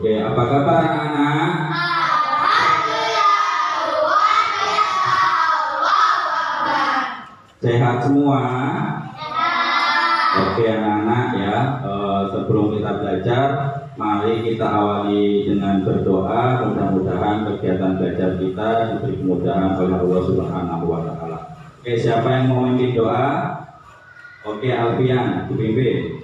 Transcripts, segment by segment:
Oke, apa kabar anak-anak? Sehat semua? Oke anak-anak ya, sebelum kita belajar, mari kita awali dengan berdoa. Mudah-mudahan kegiatan belajar kita diberi kemudahan oleh Allah Subhanahu wa Ta'ala. Oke, siapa yang mau memimpin doa? Oke, Alfian, dipimpin.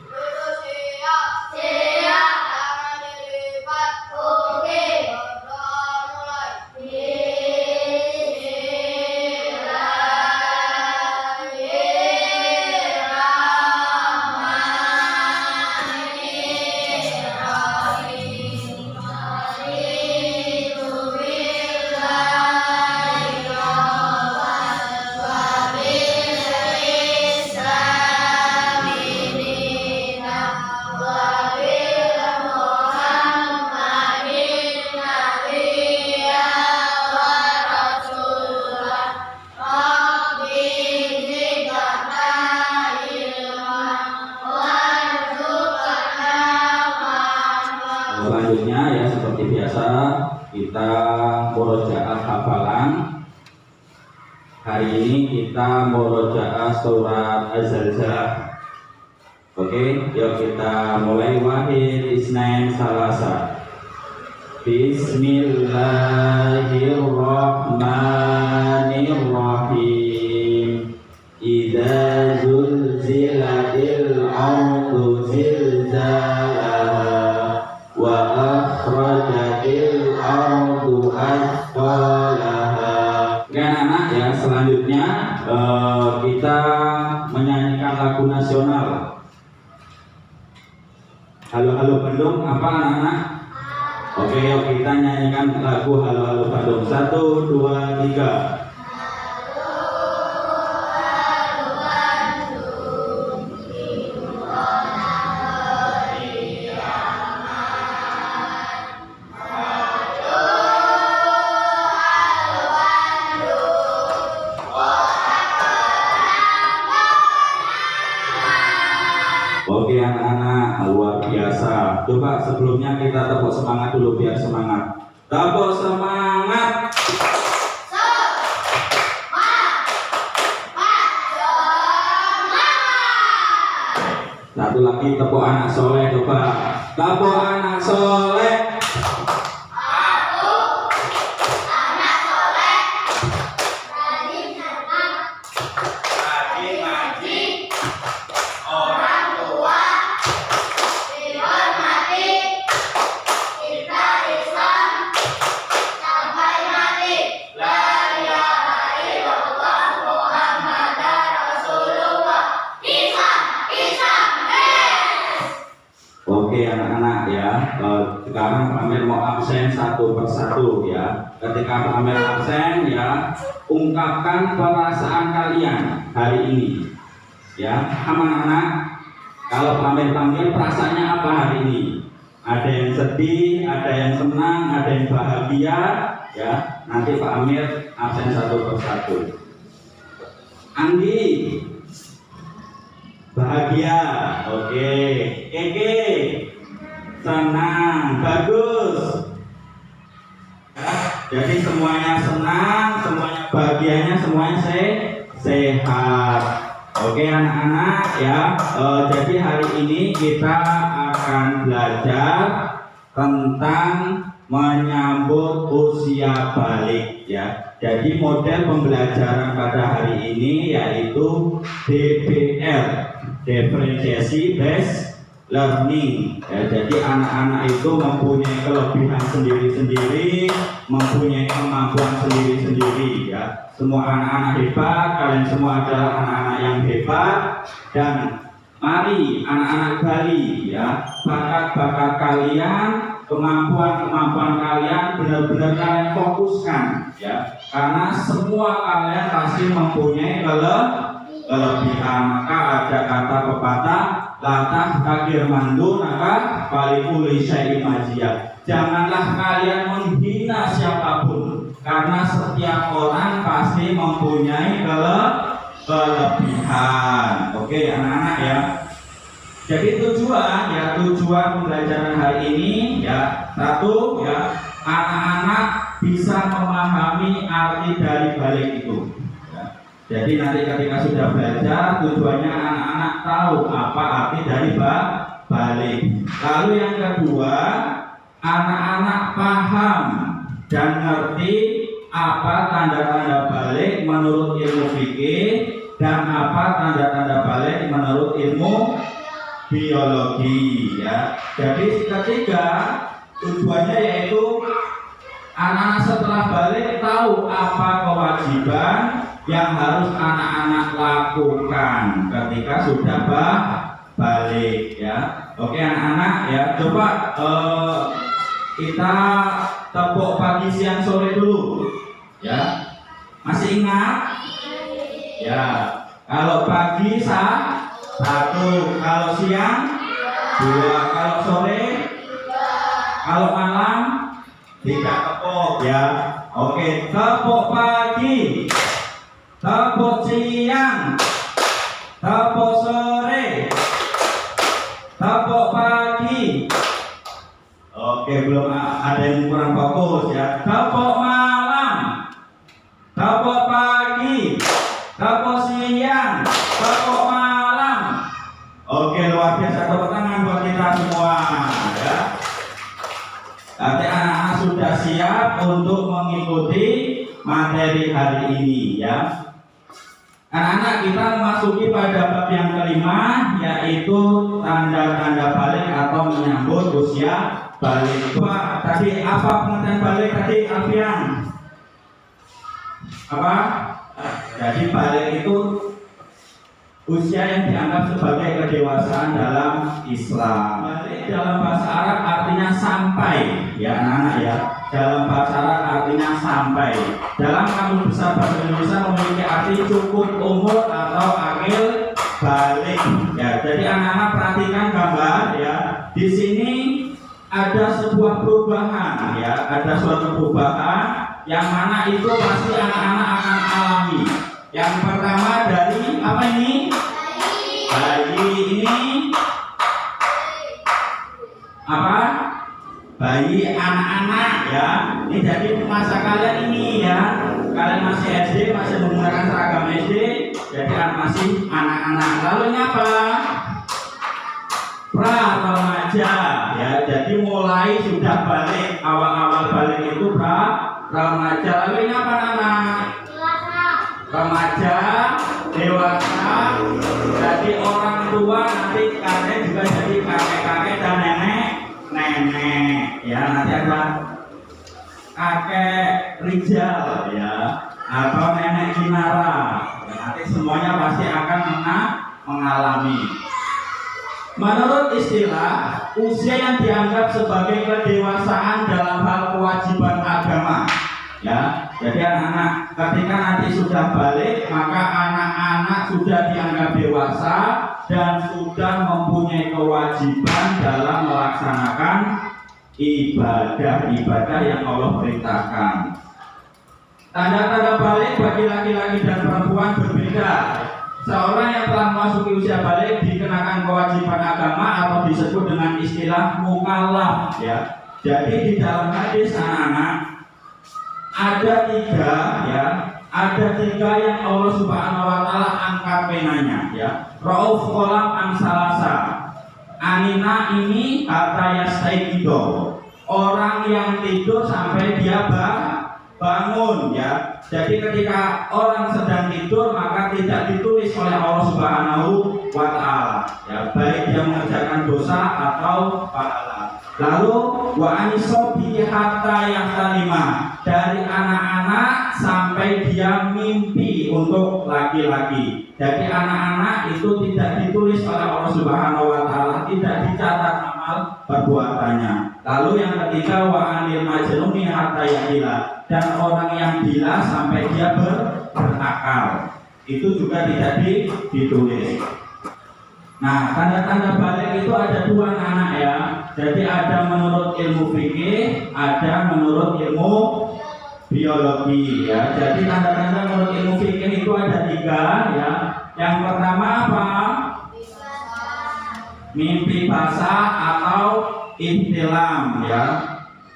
Selanjutnya ya seperti biasa kita murojaah hafalan. Hari ini kita murojaah surat Az-Zalzalah. Oke, yuk kita mulai. Wahid, Isnain, Salasa. Bismillahirrahmanirrahim. Idza zulzilatil ardu zilzalaha wa akhrajatil ardu athqalaha. Oke anak-anak ya, selanjutnya kita menyanyikan lagu nasional. Halo Halo Bandung, apa anak-anak? Oke, yuk kita nyanyikan lagu Halo Halo Bandung. 1, 2, 3. Oke anak-anak, luar biasa. Coba sebelumnya kita tepuk semangat dulu biar semangat. Tepuk semangat. Satu lagi tepuk anak soleh, coba. Tepuk anak soleh. Oke anak-anak ya, sekarang Pak Amir mau absen satu persatu ya. Ketika Pak Amir absen ya, ungkapkan perasaan kalian hari ini ya. Anak-anak, kalau Pak Amir panggil perasaannya apa hari ini? Ada yang sedih, ada yang senang, ada yang bahagia ya. Nanti Pak Amir absen satu persatu. Anggi bahagia, oke. Eke senang, bagus ya, jadi semuanya senang, semuanya bahagianya, semuanya sehat. Oke anak-anak ya, jadi hari ini kita akan belajar tentang menyambut usia balik ya. Jadi model pembelajaran pada hari ini yaitu DBL, Differentiation Based Learning ya. Jadi anak-anak itu mempunyai kelebihan sendiri-sendiri, mempunyai kemampuan sendiri-sendiri ya. Semua anak-anak hebat, kalian semua adalah anak-anak yang hebat. Dan mari anak-anak Bali ya, bakat-bakat kalian, kemampuan-kemampuan kalian benar-benar kalian fokuskan ya, karena semua kalian pasti mempunyai kelebihan. Maka ada kata pepatah, latah takir mandu naka palikuli syai'in majiyah. Janganlah kalian menghina siapapun, karena setiap orang pasti mempunyai kelebihan. Oke anak-anak ya. Jadi tujuan pembelajaran hari ini ya, satu ya, anak-anak bisa memahami arti dari balik itu. Ya. Jadi nanti ketika sudah belajar, tujuannya anak-anak tahu apa arti dari balik. Lalu yang kedua, anak-anak paham dan ngerti apa tanda-tanda balik menurut ilmu fikih dan apa tanda-tanda balik menurut ilmu biologi ya. Jadi ketiga tujuannya yaitu anak-anak setelah balik tahu apa kewajiban yang harus anak-anak lakukan ketika sudah balik ya. Oke anak-anak ya, coba kita tepuk pagi siang sore dulu ya. Masih ingat? Ya. Kalau pagi satu, kalau siang dua, kalau sore, kalau malam tiga tepuk ya. Oke, tepuk pagi, tepuk siang, tepuk sore, tepuk pagi. Oke, belum ada yang kurang fokus ya. Tepuk malam, tepuk pagi, tepuk siang, tepuk malam. Oke, luar biasa, tepuk tangan buat kita semua ya. Nanti anak-anak sudah siap untuk mengikuti materi hari ini ya. Anak-anak, kita memasuki pada bab yang kelima, yaitu tanda-tanda balik atau menyambut usia balik. Coba tadi apa pengertian balik tadi, Alfian? Apa? Jadi balik itu usia yang dianggap sebagai kedewasaan dalam Islam. Balik dalam bahasa Arab artinya sampai, ya anak-anak ya. Dalam bahasa Arab artinya sampai. Dalam Kamus Besar Bahasa Indonesia memiliki arti cukup umur atau akhir balik. Ya, jadi anak-anak perhatikan gambar ya. Di sini ada sebuah perubahan ya, ada suatu perubahan yang mana itu pasti anak-anak akan alami. Yang pertama dari apa ini? Bayi ini apa? Bayi anak-anak ya. Ini jadi masa kalian ini ya. Kalian masih SD, masih menggunakan seragam SD, jadi masih anak-anak. Lalu ini apa? Pra remaja ya. Jadi mulai sudah balik, awal-awal balik itu remaja. Lalu ini apa anak? Remaja, dewasa, jadi orang tua, nanti kalian juga jadi kakek-kakek dan nenek ya. Nanti ada kakek Rijal ya, atau nenek Kinara ya, nanti semuanya pasti akan mengalami. Menurut istilah, usia yang dianggap sebagai kedewasaan dalam hal kewajiban agama ya. Jadi anak-anak ketika nanti sudah balik, maka anak-anak sudah dianggap dewasa dan sudah mempunyai kewajiban dalam melaksanakan ibadah-ibadah yang Allah perintahkan. Tanda-tanda balik bagi laki-laki dan perempuan berbeda. Seorang yang telah memasuki usia balik dikenakan kewajiban agama atau disebut dengan istilah mukallaf ya. Jadi di dalam hadis anak-anak ada tiga yang Allah Subhanahu wa taala angkat penanya ya. Rauf kolam angsalasa. Anina ini kata yastaiqido. Orang yang tidur sampai dia bangun ya. Jadi ketika orang sedang tidur maka tidak ditulis oleh Allah Subhanahu wa taala ya, baik dia mengerjakan dosa atau pahala. Lalu wa anisobi hatta yang kelima, dari anak-anak sampai dia mimpi untuk laki-laki. Jadi anak-anak itu tidak ditulis oleh Allah Subhanahu wa taala, tidak dicatat amal perbuatannya. Lalu yang ketiga wa anil majnuni hatta yaqila, dan orang yang gila sampai dia berakal. Itu juga tidak ditulis. Nah, tanda-tanda balik itu ada dua anak ya. Jadi ada menurut ilmu fikih, ada menurut ilmu biologi ya. Jadi tanda-tanda menurut ilmu fikih itu ada tiga ya. Yang pertama apa? mimpi basah atau ihtilam ya.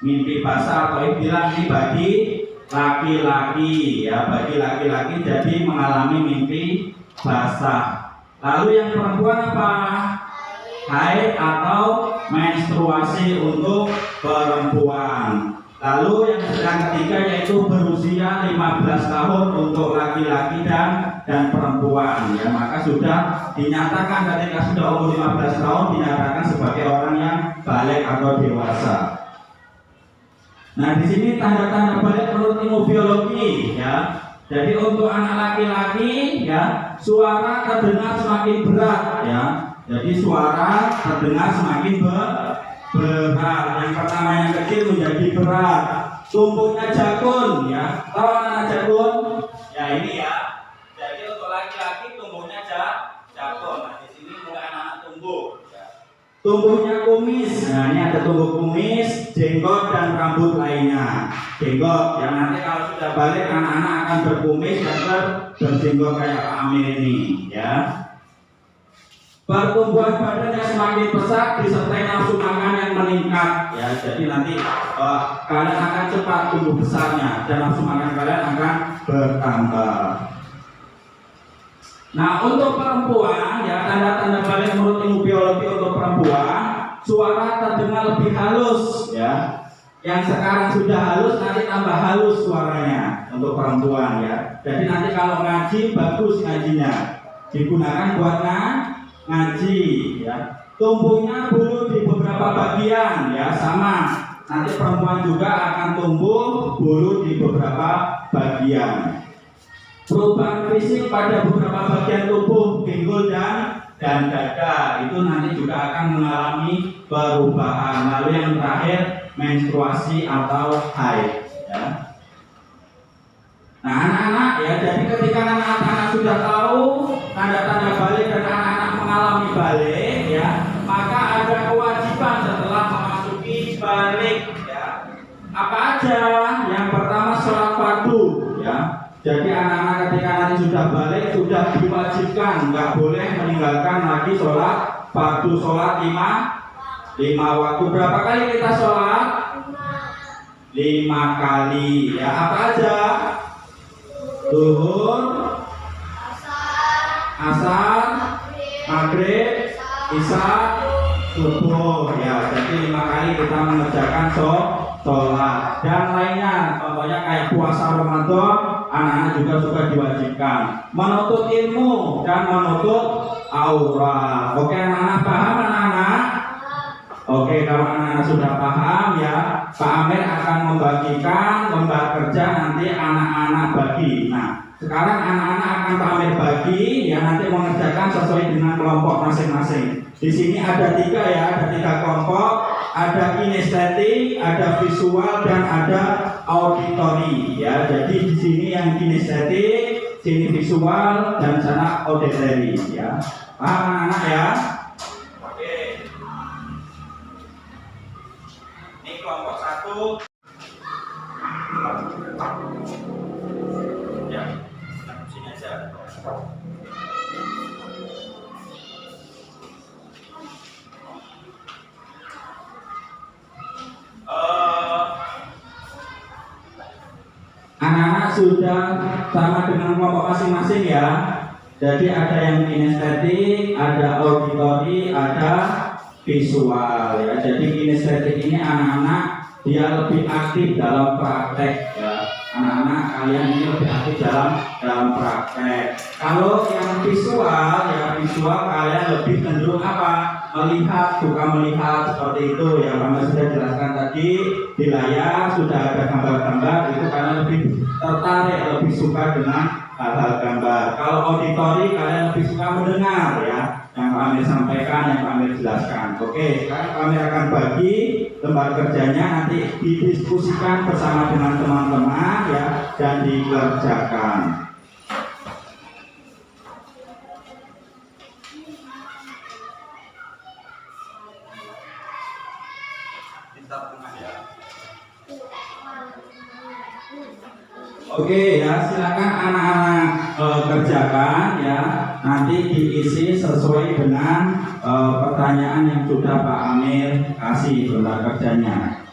Mimpi basah atau ihtilam ini bagi laki-laki ya, bagi laki-laki jadi mengalami mimpi basah. Lalu yang perempuan apa? Haid atau menstruasi untuk perempuan. Lalu yang ketiga yaitu berusia 15 tahun untuk laki-laki dan perempuan ya, maka sudah dinyatakan ketika sudah umur 15 tahun dinyatakan sebagai orang yang balik atau dewasa. Nah, di sini tanda-tanda balik menurut ilmu biologi ya. Jadi untuk anak laki-laki ya, suara terdengar semakin berat ya. Jadi suara terdengar semakin berat. Yang pertama yang kecil menjadi berat. Tumbuhnya jakun ya. Tahu anak jakun? Ya ini ya. Jadi untuk laki-laki tumbuhnya jakun. Nah, di sini mulai anak tumbuh. Tumbuhnya kumis. Nah, ini ada tumbuh kumis, jenggot dan rambut lainnya. Jenggot yang nanti kalau sudah balik anak-anak akan berkumis dan berjenggot kayak Pak Amir ini ya. Pertumbuhan badan yang semakin besar disertai nafsu makan yang meningkat ya. Jadi nanti kalian akan cepat tumbuh besarnya dan nafsu makan kalian akan bertambah. Nah, untuk perempuan ya, tanda-tanda balik menurut ilmu biologi untuk perempuan, suara terdengar lebih halus ya. Yang sekarang sudah halus nanti tambah halus suaranya untuk perempuan ya. Jadi nanti kalau ngaji bagus ngajinya, digunakan buat ngaji ya. Tumbuhnya bulu di beberapa bagian ya, sama. Nanti perempuan juga akan tumbuh bulu di beberapa bagian. Perubahan fisik pada beberapa bagian tubuh, pinggul dan dada itu nanti juga akan mengalami perubahan. Lalu yang terakhir menstruasi atau haid ya. Nah, anak-anak ya, jadi ketika anak-anak sudah tahu tanda-tanda balik dan anak-anak mengalami balik ya, maka ada kewajiban setelah memasuki balik ya. Apa aja? Yang pertama sholat fardu ya. Jadi anak-anak ketika nanti sudah balik sudah diwajibkan, nggak boleh meninggalkan lagi sholat fardu. Sholat lima waktu. Berapa kali kita sholat? 5 kali ya. Apa aja? Zuhur, asar, maghrib, isya, subuh ya. Jadi 5 kali kita mengerjakan sholat dan lainnya. Contohnya kayak puasa Ramadan, anak-anak juga sudah diwajibkan. Menuntut ilmu dan menutup aurat. Oke anak-anak, paham anak-anak? Oke, kalau anak-anak sudah paham ya, Pak Amir akan membagikan lembar kerja nanti anak-anak bagi. Nah, sekarang anak-anak akan Pak Amir bagi yang nanti mengerjakan sesuai dengan kelompok masing-masing. Di sini ada 3 ya, ada 3 kelompok, ada kinestetik, ada visual dan ada auditori ya. Jadi di sini yang kinestetik, sini visual dan sana auditori ya. Paham anak-anak ya? Kelompok 1 ya, sini aja. Anak-anak sudah sama dengan kelompok masing-masing ya. Jadi ada yang kinestetik, ada auditori, ada visual ya. Jadi kinestetik ini anak-anak dia lebih aktif dalam praktek ya. Anak-anak kalian ini lebih aktif dalam praktek. Kalau yang visual ya, visual kalian lebih cenderung apa? Melihat, suka melihat seperti itu ya. Kami sudah jelaskan tadi di layar sudah ada gambar-gambar, itu kalian lebih tertarik, lebih suka dengan hal-hal gambar. Kalau auditori kalian lebih suka mendengar ya, yang Pak Amir sampaikan, yang Pak Amir jelaskan. Oke, sekarang Pak Amir akan bagi lembar kerjanya, nanti didiskusikan bersama dengan teman-teman ya, dan dikerjakan. Oke ya, silakan anak-anak kerjakan ya. nanti diisi sesuai dengan pertanyaan yang sudah Pak Amir kasih dolar kerjanya.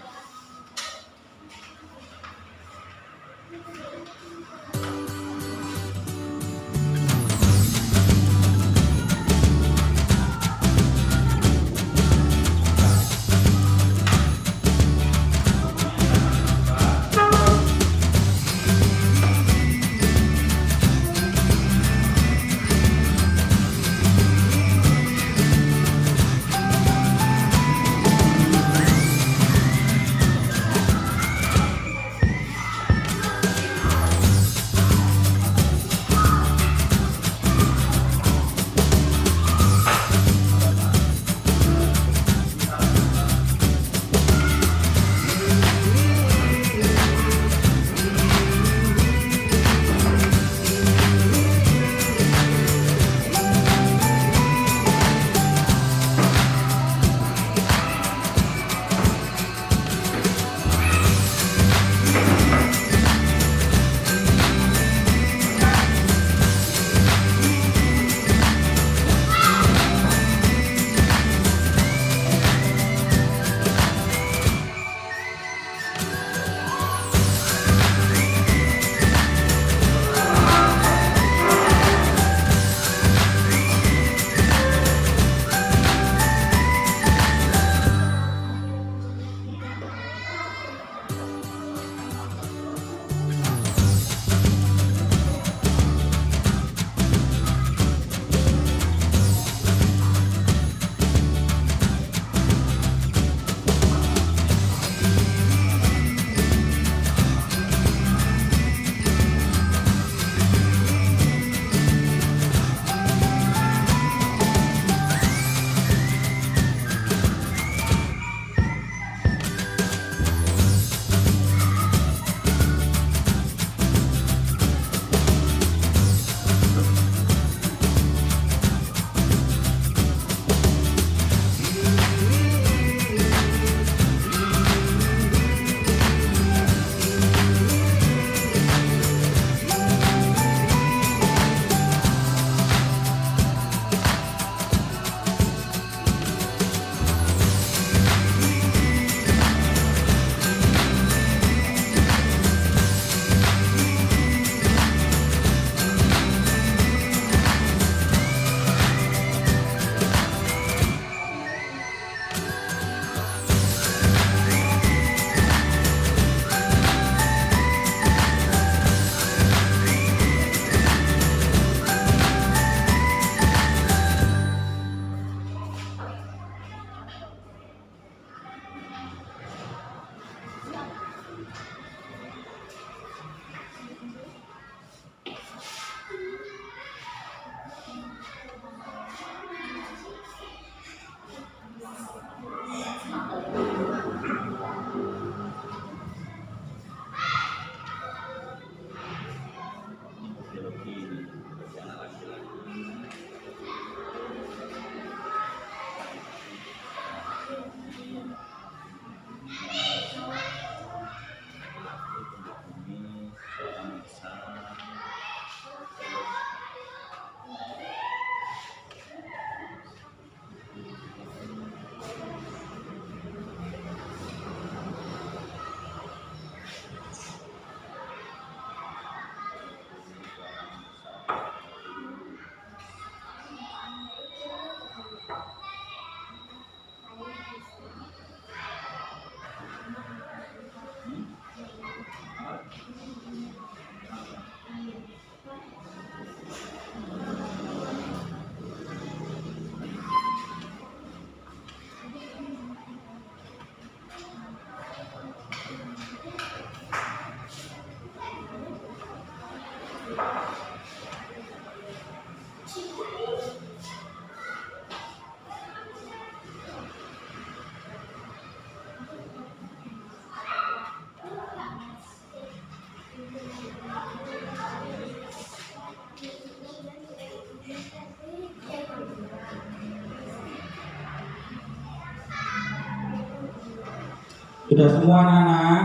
Sudah semua anak-anak?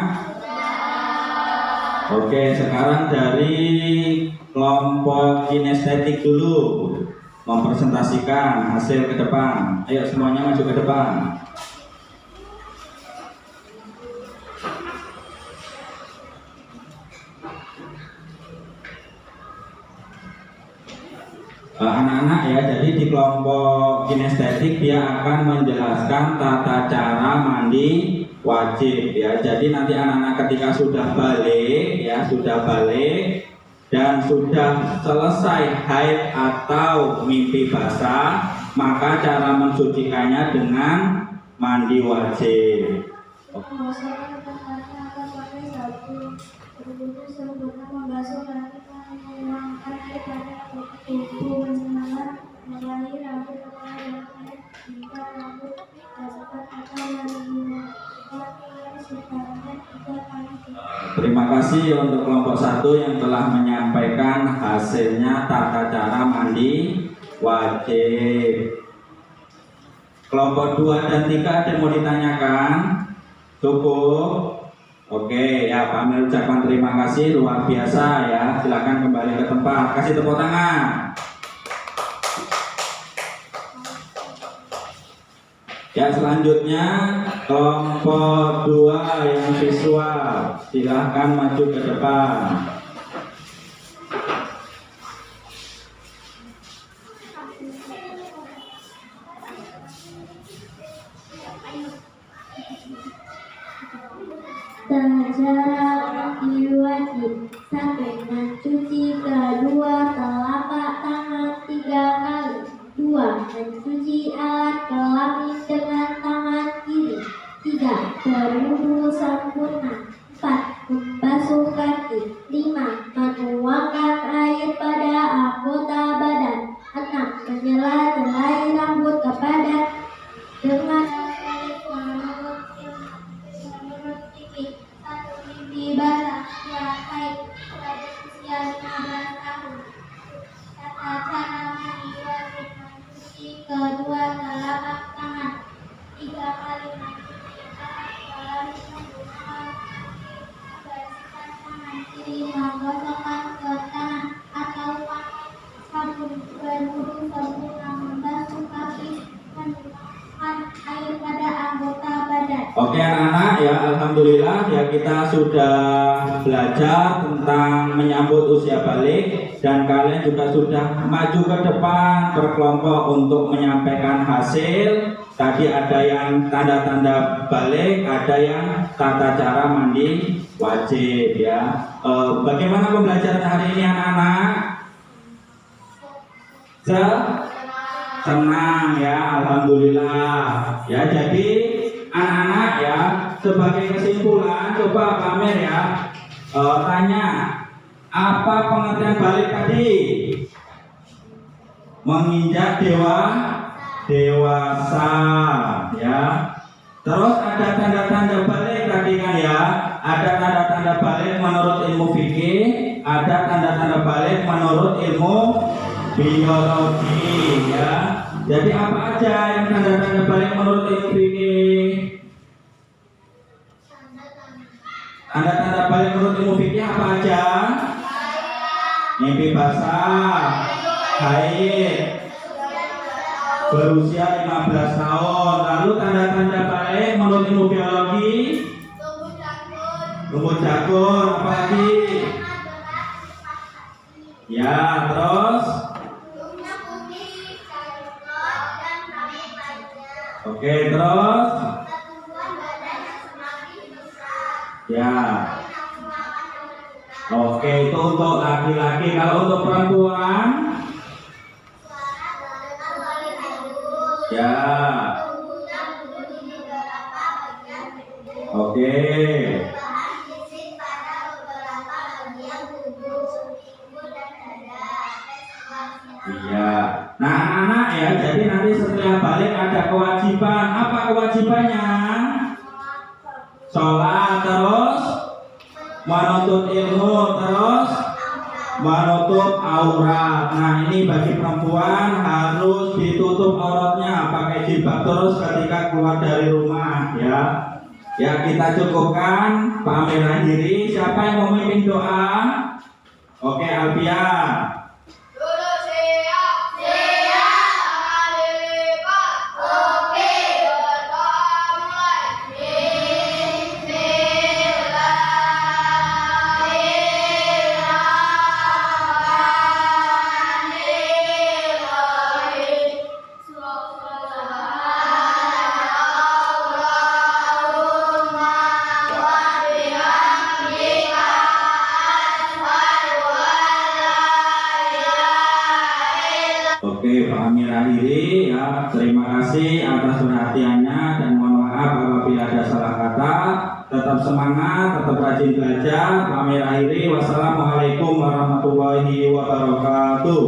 Oke, sekarang dari kelompok kinestetik dulu mempresentasikan hasil ke depan. Ayo semuanya maju ke depan. Anak-anak ya, jadi di kelompok kinestetik dia akan menjelaskan tata cara mandi wajib ya. Jadi nanti anak-anak ketika sudah balik ya, dan sudah selesai haid atau mimpi basah, maka cara mensucikannya dengan mandi wajib. Terima kasih untuk kelompok 1 yang telah menyampaikan hasilnya tata cara mandi wajib. Kelompok 2 dan 3 ada yang mau ditanyakan? Cukup? Oke ya, kami ucapkan terima kasih luar biasa ya. Silakan kembali ke tempat. Kasih tepuk tangan. Ya, selanjutnya kelompok 2 yang visual, silahkan maju ke depan. Tata cara mandi wajib. 1. Mencuci kedua telapak tangan 3 kali. 2. Mencuci alat kelamin dengan tangan kiri. 3. Berwudu sempurna. 4. Membasuh kaki. 5. Menuangkan air pada anggota badan. 6. Menyela-helai rambut kepada dengan mimpi basah haid pada usia 15 tahun. Tata cara mandi wajib. Mencuci kedua telapak tangan 3 kali. Mencuci alat kelamin menggunakan membersihkan tangan kiri. Menggosokkan ke tangan atau pakai sabun. Berwudu sempurna. Membasuh kaki. Menuangkan air pada anggota badan. Oke anak-anak ya, alhamdulillah ya, kita sudah belajar tentang menyambut usia balik dan kalian juga sudah maju ke depan berkelompok untuk menyampaikan hasil. Tadi ada yang tanda-tanda balik, ada yang tata cara mandi wajib ya. Bagaimana pembelajaran hari ini anak-anak? Senang ya, alhamdulillah ya. Jadi anak-anak ya, sebagai kesimpulan coba pamer ya, tanya apa pengertian balik tadi? Menginjak dewasa ya. Terus ada tanda-tanda balik tadi kan ya, ada tanda-tanda balik menurut ilmu fikih, ada tanda-tanda balik menurut ilmu biologi ya. Jadi apa aja yang tanda-tanda balik menurut ilmu fikih? Tanda-tanda balik menurut ilmu fikih apa aja? Mimpi basah, haid, berusia 15 tahun. Lalu tanda-tanda balik menurut ilmu biologi? Tumbuh jagung, apa lagi? Ya, terus? Oke, terus? Ya. Oke, itu untuk laki-laki. Kalau untuk perempuan? Ya. Oke. Iya. Nah, anak-anak ya, jadi nanti setelah balik ada kewajiban. Apa kewajibannya? Sholat, terus menuntut ilmu, terus menutup aurat. Nah, ini bagi perempuan harus ditutup auratnya, pakai jilbab terus ketika keluar dari rumah ya. Ya, kita cukupkan pamiran diri. Siapa yang mau memimpin doa? Oke, Alfian. Duduk siap. Siap. Tangan dilipat. Oke. Berdoa mulai. Bismillahirrahmanirrahim. Oke, Pak Amir akhiri ya. Terima kasih atas perhatiannya dan mohon maaf apabila ada salah kata. Tetap semangat, tetap rajin belajar. Pak Amir akhiri. Wassalamualaikum warahmatullahi wabarakatuh.